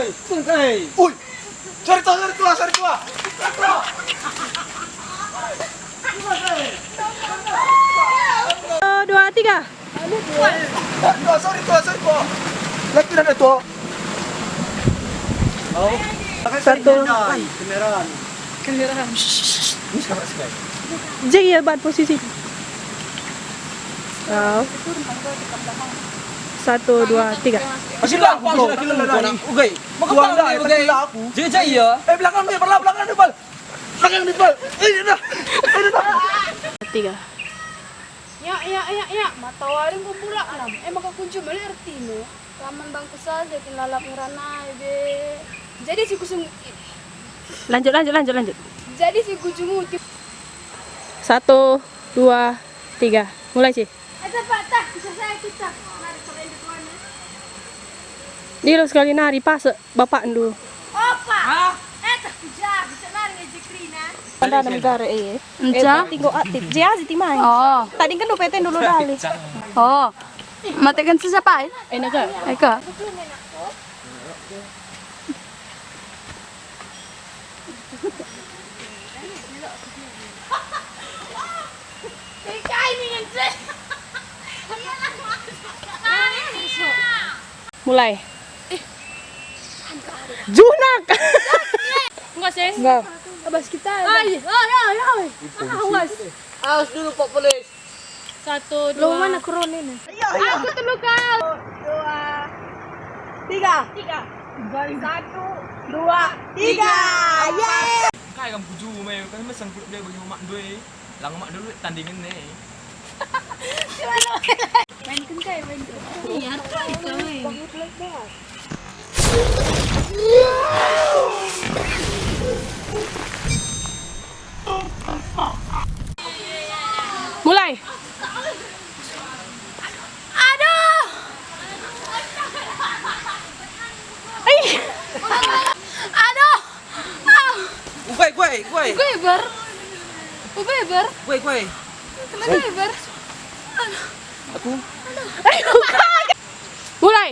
Uy, sorry tua. Dua, tiga. Sorry tua. Lagi ada tua. Oh, Satu. Kameraman. Ini siapa sekali? Jeng ya buat posisi. Kau. Satu, dua, tiga. Masih lah aku sudah kilo nak. Ugai. Buang dah, aku. Jadi ya. Belakang dia, belakang dia, Bal. Belakang dia, Bal. Ini dah. Tiga. Ya. Matawarin ko pula nam. Makakunci balik artino. Laman bang kesal jadi lalap ngerana be. Jadi si kusum. Lanjut. Jadi si kucumu. Satu, dua, tiga. Mulai sih. Pak, bisa saya kita. Mari sore di mana? Dia lo sekali nari pas bapak dulu. Opa. Tak puja, bisa nari ngejekrina. Anda negara Enca? Tinggal aktif. Dia sih timai. Oh. Tadi kan UPT dulu dali. Oh. Matikan siapa? Naga. Eka. Mulai. Junak. Enggak sih? Enggak. Abas kita. Ay. Awas. Awas dulu Pak Polis. Satu, Lu dua. mana kuronin? Aku terluka. Tiga. Satu, dua, tiga. Yeay. Kai kamu puju mai kan mesang kulit dia bagi mak doi. Lang mak dulu tandingin nih. Main kentai, main kentai. Iya, itu main. Mulai. Aduh. Aduh. Gue. Weber. Gue. Kenapa Weber? Mulai.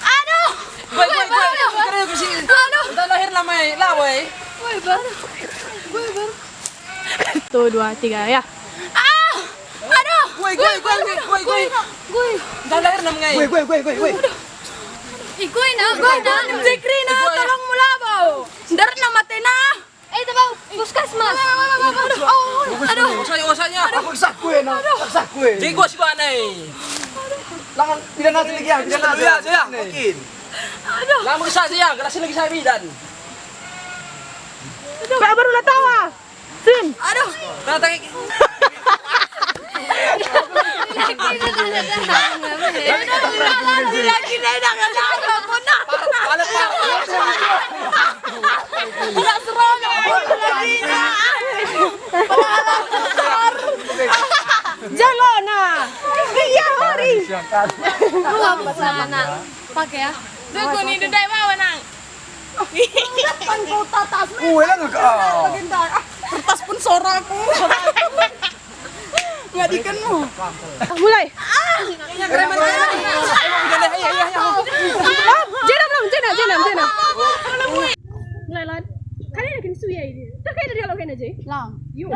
Aduh. Gue. Karena ke sini. Udah lahir lama lah, woi. Weber. Satu, dua, tiga, ya. Aduh. Gue. Udah lahir lama ngai. Gue. Ikuy na. Nimzikri na. Tolong mula bau. Ndar na matena. Itu bau. Puskesmas. Aduh. Usahanya. Paksa gue. Jadi gue sih aneh. Langan tidak nanti lagi ya, tidak nanti. Ya. Mungkin. Lama kesal sih ya, gelasin lagi saya bidan. Mbak baru lah tawa. Sin. Aduh. Datang. Lagi nenek ada punah. Tidak serong lagi. Jalona. Iya, hari. Lu apa sana? Pakai ya. Gue nih dudai bawa nang. Gue lah nggak kau. Kertas pun soraku. Ngadikanmu. Mulai. Jena. Mulai lan. Kalian akan suya ini. Tak kayak dari kalau kena aja. Lang. Yuk.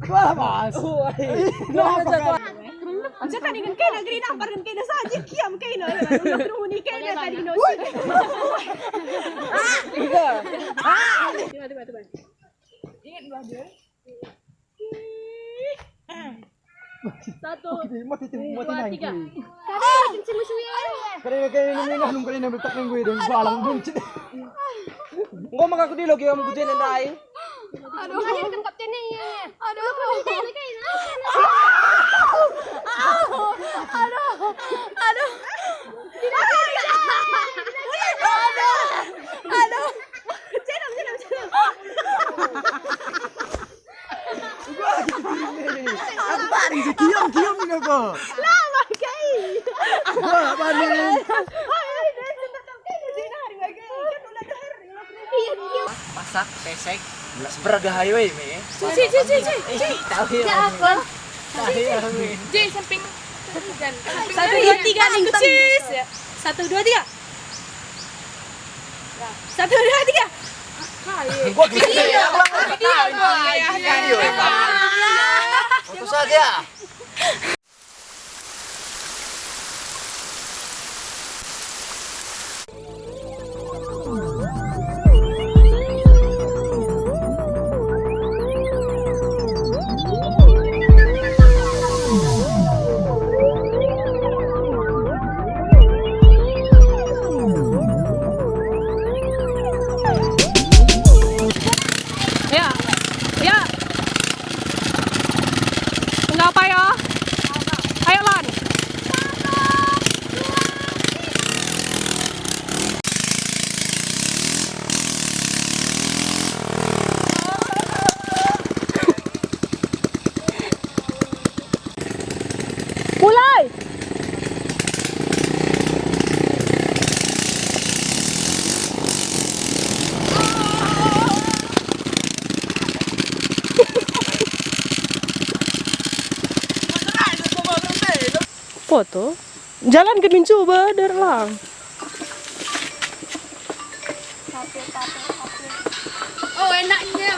Kuala mas. Anjir kan dengan kena gini nampar dengan kena saja kiam kena. Terus ni kena tadi no. Tiba. Ingat dua dia. Satu, Mati dua, tiga. Kalian kencing suya. Kalian ini betak gue dan balang buncit. Gue makan aku dilo kamu kujen ndai. Aduh, kalian kan kapten ni. Aduh. Aduh. Aku paling sekiam ni kau. Lama kai. Wah, apa ni? Masak pesek. Seperaga highway me. Ci. Tahu ya. Ya apa? Tahu ya. J samping 1, 2, 3 nih kucis. 1, 2, 3. 1, 2, 3. Gua video. Video. Foto saja. Ya. Ya. Enggak apa ya? Ayo Lon. Mulai. Foto. Jalan ke mencoba darlang. Oh, enaknya.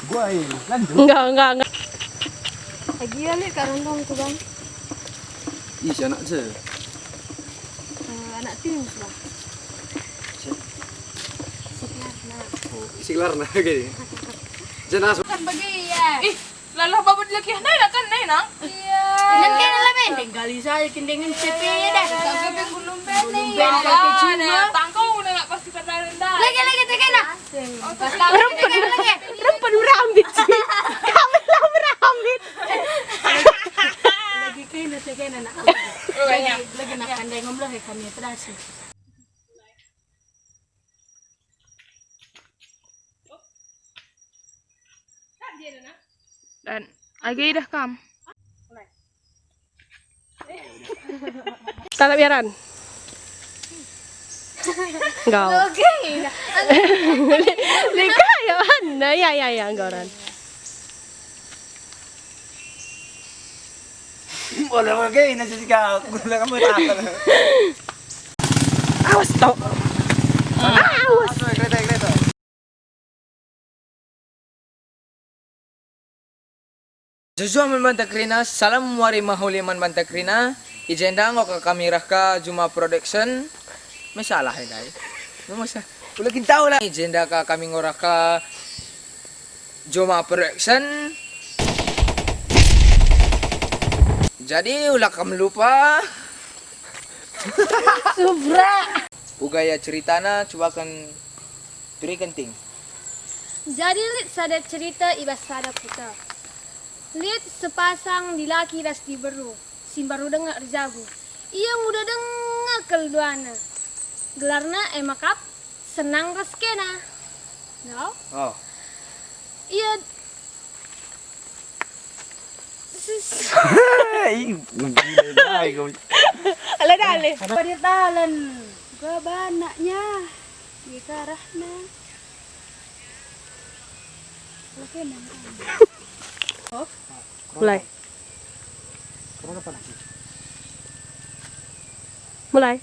Gua ini lanjut. Enggak. Lagi ya lihat karundong tuh bang. Ih, anak je. Anak tim bang. Istiqlar nah gini. Jenas. Kan bagi ya. Ih, lalah babad lagi na kan na. Iya. Nanti ada lain. Tinggali saya kendengan CP dah. Sampai belum beli. Tangkau na enggak pasti kata rendah. Lagi tekan lah. Rempan rambit sih. Kami lah merambit. Lagi kena tekan anak. Lagi nak pandai ngomong ya kami terasa. Dan lagi dah kam. Talap yaran. Enggak. Oke. Lika ya mana ya anggaran. Boleh lagi na siya gula kamu takal. Awas to. Awas. Kereta. Joshua man Bantakrina, salam wari mahuli man Bantakrina. Ijenda ngo ka kamera ka Juma Production. Masalah dai. Masa ulah kita ulah. Ijenda ka kami ngora ka Juma Production. Jadi ulah kamu lupa. Subra. Ugaya ceritana coba kan turi kenting. Jadi lihat sada cerita ibas sada putar. Lihat sepasang lelaki ras di beru, simbaru dengar jago. Ia muda dengar keluarna. Gelarna emakap senang ras kena. No? Oh. Ia Ala dale. Peritalan gua banaknya di karahna. Mulai. Mulai.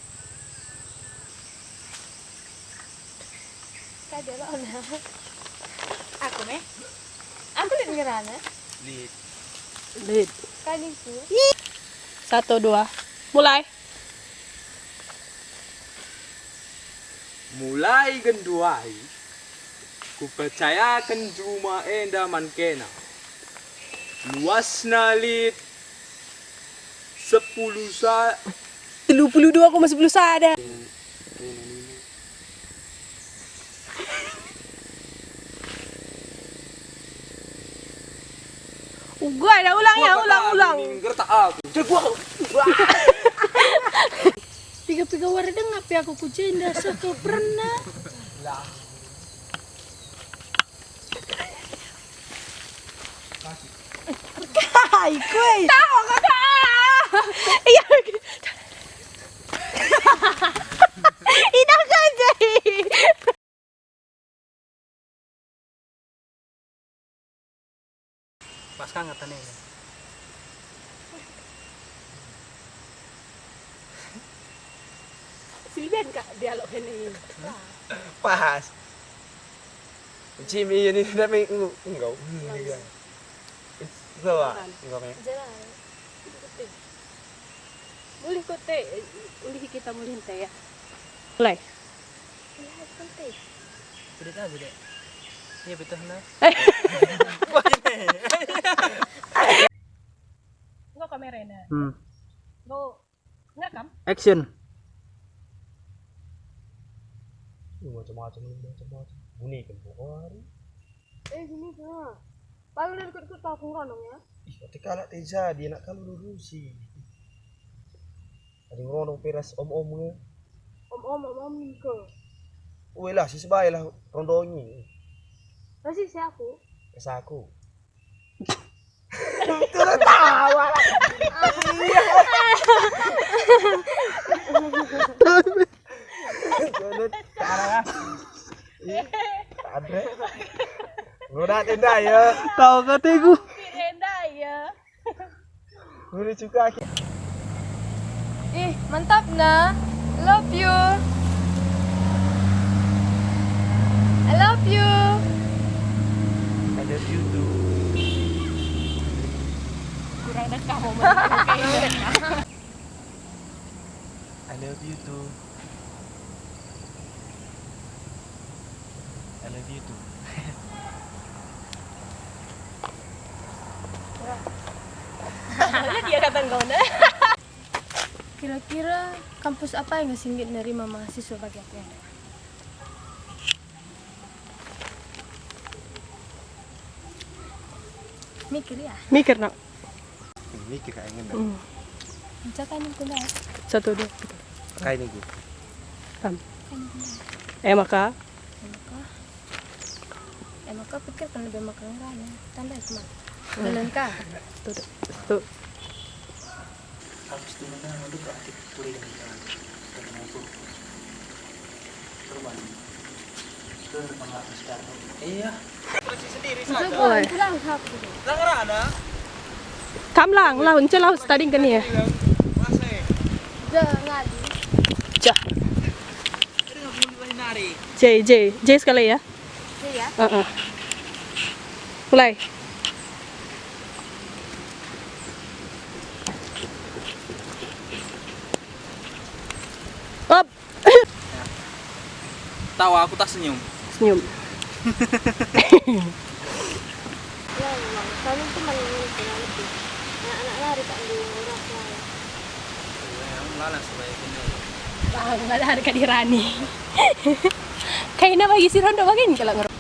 Aku meh. Aku lihat ngerana. Lead. Kali itu. 1, 2. Mulai. Mulai genduai. Ku percayakan cuma enda man kena. Luas nalit 10 sa 32,10 sada. Gua ada ulang ya, ulang. Gertak aku. Cek gua. 3 warna ngapi aku kucing dasar ke pernah. Hai, kuy. Tahu kakak. Iya. Ina kan jadi. sangat aneh. Silbian kak dialog ini. Pas. Jimmy ini tapi enggak. Enggak. Enggak me. Jalan. Mulih kote, ulih kita mulih teh ya. Mulai. Lihat penting. Sudah tahu deh. Iya betul nah. Nggak kameranya. Nggak ngerekam. Action. Macam-macam. Bunyi kan bukan. Gini tuh. Paling dari ikut tahu nggak dong ya? Ih, ketika anak Teza dia nak kalau dulu sih. Ada ngomong peras om-omnya. Om ke. Weh lah, si sebaya lah rondonyi. Masih siapa? Kesa aku. Ada. Udah tenda ya. Tahu katiku. Tenda ya. Udah juga. Mantap nah. Love you. I love you. I love you too. Kurang dekat mau kayak I love you too. I love you too. dia kata kau dah. Kira-kira kampus apa yang ngasih nerima mahasiswa bagi aku yang ada? Mikir ya. Mikir nak. Ini kayak ingin. Jangan yang kuliah. 1, 2. Kayak ini gue. Maka. Maka pikir kan lebih makan raya. Tanda itu mah. Jalan kah? Tuh. Habis itu mana ada praktik kuliah dengan aku. Terbang. Terbang sekarang. Iya. Masih sendiri saja. Oi. Pulang aku. Langar ada. Kamlang lah, unce lah tadi kan ya. Masih. Jangan. Jah. Ini nggak boleh nari. J sekali ya. Ya. Mulai. Up. Tahu aku tak senyum. Senyum. Ya, memang. Kami itu malah dengan lebih. Anak-anak lari tak di orang lain. Lalas supaya kini. Wah, nggak ada harga di Rani. Kayaknya bagi si Rondo bagian kalau ngerok.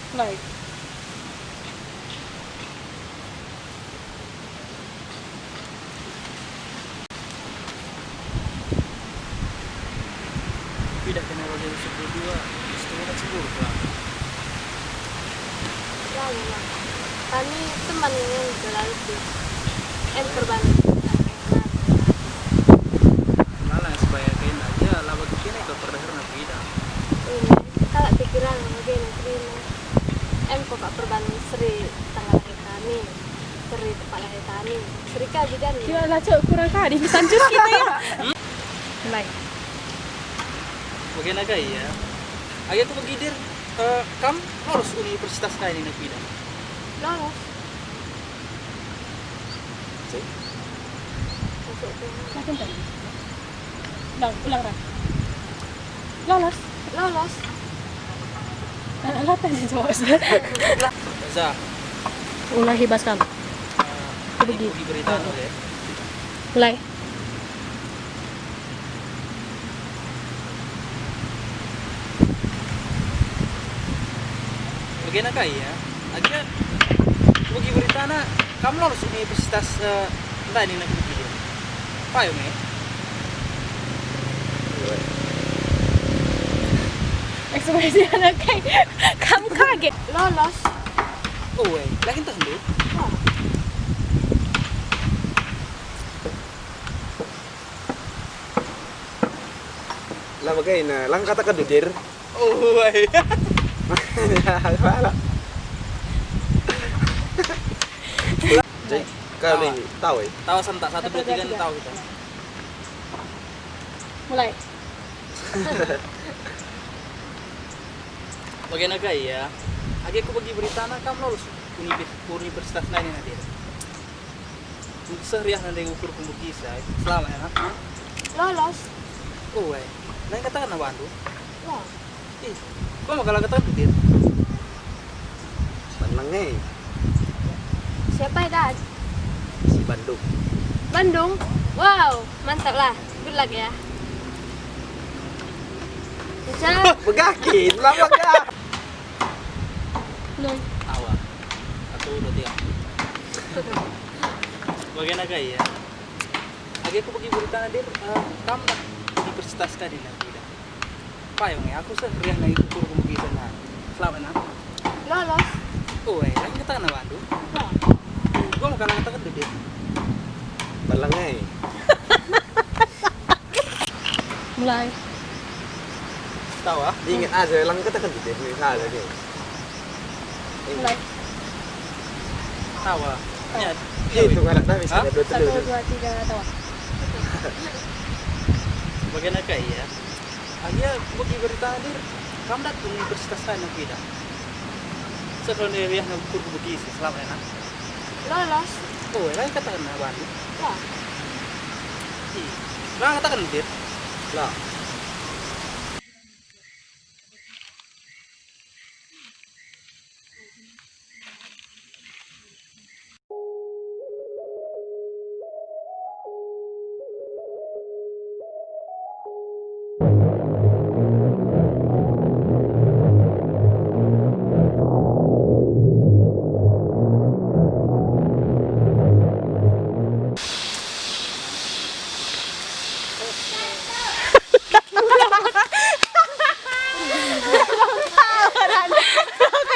Mulai. Tidak kena roda 12. Setengah cemburu pulang. Ya, memang. Kami teman yang jalan itu. Korban. Lalas supaya kini aja lawat kini ke perdahar nak tidak. Ini kalau pikiran bagian terima. Kok korban Sri tanggal lahir kami. Sri tepat lahir kami. Sri kajian ya. Gila lah, Cok. Kurang kah? Di Sanjus kita ya. Mulai. Bagaimana ya? Ayah tuh begidir. Kamu harus universitas kayak ini nak tidak. Lolos. Cek. Masuk ke Makin tadi. Ulang Ran. Lolos. lolos. Latan di Jawa. Za. Ulang hibas kamu. Ibu diberitahu ya. Mulai. Bagaimana ya? Akhirnya bagi berita na kamu harus universitas entah ini nak video. Apa ya, Me? Ekspresi anak kayak kamu kaget. Lolos. Oh, lagi entah dulu. Lah bagaimana? Lang kata kedudir. Oh, Kau nih tahu ya? Tahu sentak 1 2 3 nih tahu kita. Mulai. Bagian agak ya. Agi aku bagi berita nak kamu lulus universitas lain nanti. Seharian nanti ukur kumbuki saya. Selamat ya nak. Lolos. Oh, lain katakan apa Andu? Wah. Ih, kau mau kalah katakan betul? Menang Siapa ya, Dad? si Bandung. Bandung. Wow, mantap lah. Good luck ya. Bisa. Begakin, lama gak? Loy. Awal. 1 2 3. Bagian agak ya. Agi aku bagi berita nanti kamu nak universitas tadi nanti. Payung ya, aku seharian nanti ukur kumbuki sana. Selamat nak. Lolos. Oh, lain katakan apa Andu? Wah. Gua mau kalah katakan betul. Balang Mulai. Tahu ah? Ingat aja, lang kata kan tidak misalnya nih. Mulai. Tahu ah? Ya, Itu kan ada misalnya dua 1 telur. 2 3 tawa. bagian agak ya. Akhirnya bagi berita hadir, kamu datang universitas lain nanti dah. Sekarang dia yang ukur kumbuki selama ini. Lolos. Oh, lain katakan apa Andu? Wah. Lah katakan betul. Lah,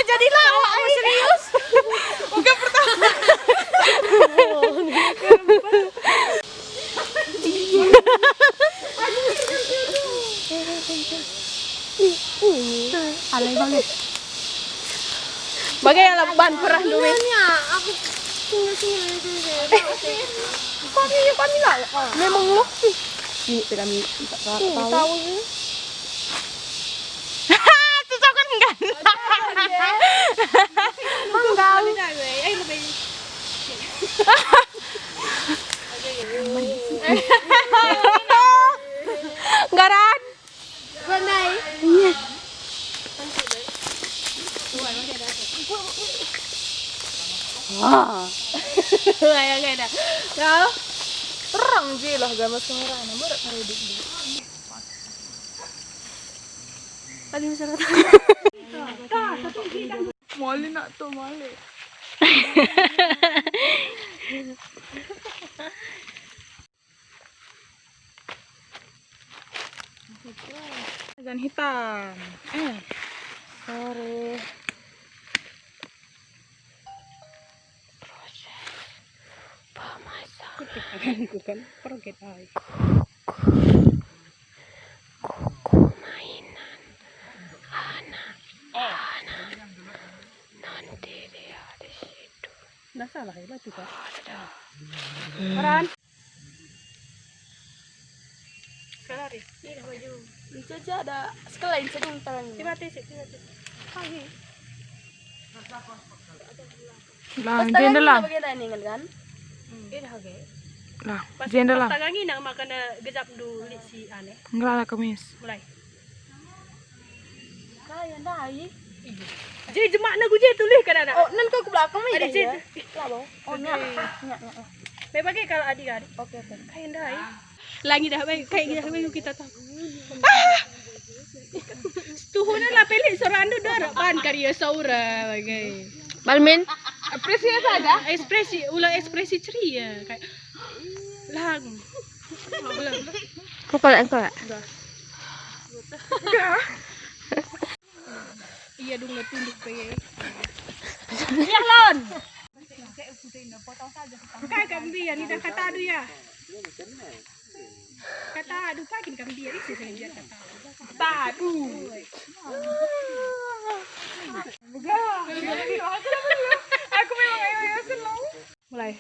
Jadi lawak kamu serius? Bukan pertama. Alay banget. Bagaimana ban perah dulu? Aku Kami lah. Memang lo. Ini kami tahu. Susah kan enggak? Garan. Bandai. Ayo kayak dah. Kau terang je lah gamas kamera nama berat hari ini. Tadi misalnya. Mali nak tu mali. Gan hitam. Sorry. Bukan proget ay. Kuku mainan anak. Nanti dia di situ. Nggak salah ya baju kan? Karan. Sekali. Ini baju. Itu aja ada sekalian sedang tangannya. Coba tes. Pagi. Lang, jenda lang. Bagaimana ini kan? Ini hage. Lang, jenda lang. Pas tangangi nang makan gejap dulu si aneh. Enggak lah kamis. Mulai. Kaya dai. Jadi jemak na guje tulis kan anak. Oh, nan kau ke belakang mai Ada dah. jet. Oh, nyak. Baik pakai kalau adik-adik. Oke. Kain dah. Langi dah baik kain dah baik kita tahu. Tuhuna lah pelik sorando dar ban karya saura bagai. Balmen. Ekspresi ada? Ekspresi ulang ekspresi ceria kayak lang. Belum. Engkau. Iya dong tunduk pe. Ya lon. Kai kambian ni dah kata adu ya. Kata adu pakin kambian isi saya biar kata. Kata adu. Aku memang ayo selalu. Mulai.